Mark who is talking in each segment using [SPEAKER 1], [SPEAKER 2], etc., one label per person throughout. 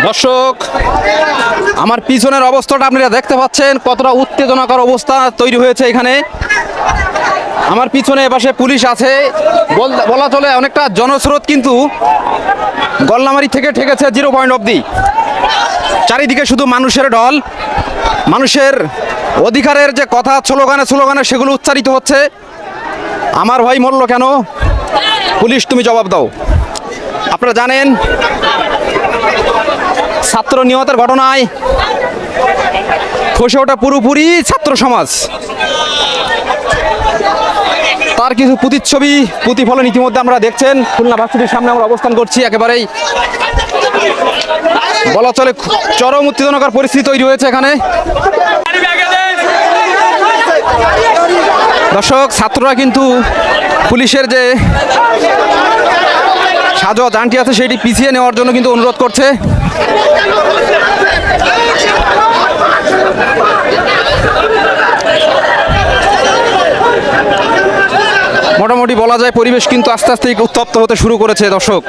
[SPEAKER 1] দর্শক, আমার পিছনের অবস্থাটা আপনারা দেখতে পাচ্ছেন, কতটা উত্তেজনাকর অবস্থা তৈরি হয়েছে এখানে। আমার পিছনে এপাশে পুলিশ আছে, বলা চলে অনেকটা জনস্রোত কিন্তু গল্লামারি থেকে ঠেকেছে 0 পয়েন্ট অবধি। চারিদিকে শুধু মানুষের ঢল, মানুষের অধিকারের যে কথা স্লোগানে সেগুলো উচ্চারিত হচ্ছে। আমার ভাই মরল কেন, পুলিশ তুমি জবাব দাও। আপনারা জানেন ছাত্র নিহতের ঘটনায় খসে ওঠা পুরোপুরি ছাত্র সমাজ। তার কিছু প্রতিচ্ছবি প্রতিফলন ইতিমধ্যে আমরা দেখছেন। খুলনা ভার্সিটির সামনে আমরা অবস্থান করছি। একেবারেই বলা চলে চরম উত্তেজনাকর পরিস্থিতি তৈরি হয়েছে এখানে। দর্শক, ছাত্ররা কিন্তু পুলিশের যে সাজোয়া যানটি আছে সেটি পিছিয়ে নেওয়ার জন্য কিন্তু অনুরোধ করছে। মোটামুটি বলা যায় পরিবেশ কিন্তু আস্তে আস্তে উত্তপ্ত হতে শুরু করেছে। দর্শক,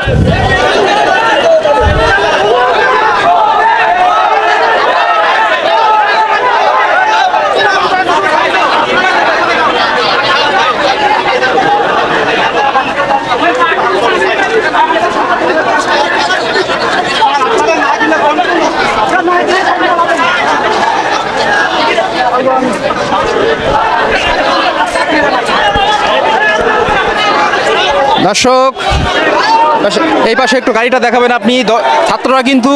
[SPEAKER 1] দর্শক এই পাশে একটু গাড়িটা দেখাবেন আপনি। ছাত্ররা কিন্তু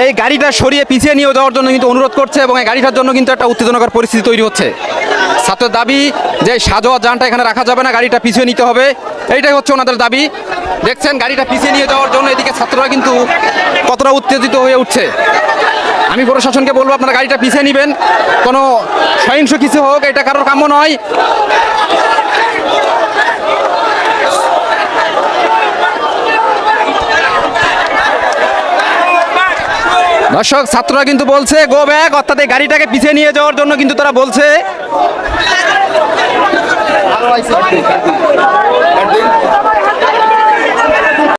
[SPEAKER 1] এই গাড়িটা সরিয়ে পিছিয়ে নিয়ে যাওয়ার জন্য কিন্তু অনুরোধ করছে এবং এই গাড়িটার জন্য কিন্তু একটা উত্তেজনাকর পরিস্থিতি তৈরি হচ্ছে। ছাত্রের দাবি যে সাজোয়া যানটা এখানে রাখা যাবে না, গাড়িটা পিছিয়ে নিতে হবে, এইটাই হচ্ছে ওনাদের দাবি। দেখছেন গাড়িটা পিছিয়ে নিয়ে যাওয়ার জন্য এদিকে ছাত্ররা কিন্তু কতটা উত্তেজিত হয়ে উঠছে। আমি প্রশাসনকে বলবো আপনারা গাড়িটা পিছিয়ে নেবেন, কোনো সহিংস কিছু হোক এটা কারোর কাম্য নয়। দর্শক, ছাত্ররা কিন্তু বলছে গো ব্যাক, অর্থাৎ এই গাড়িটাকে পিছিয়ে নিয়ে যাওয়ার জন্য কিন্তু তারা বলছে।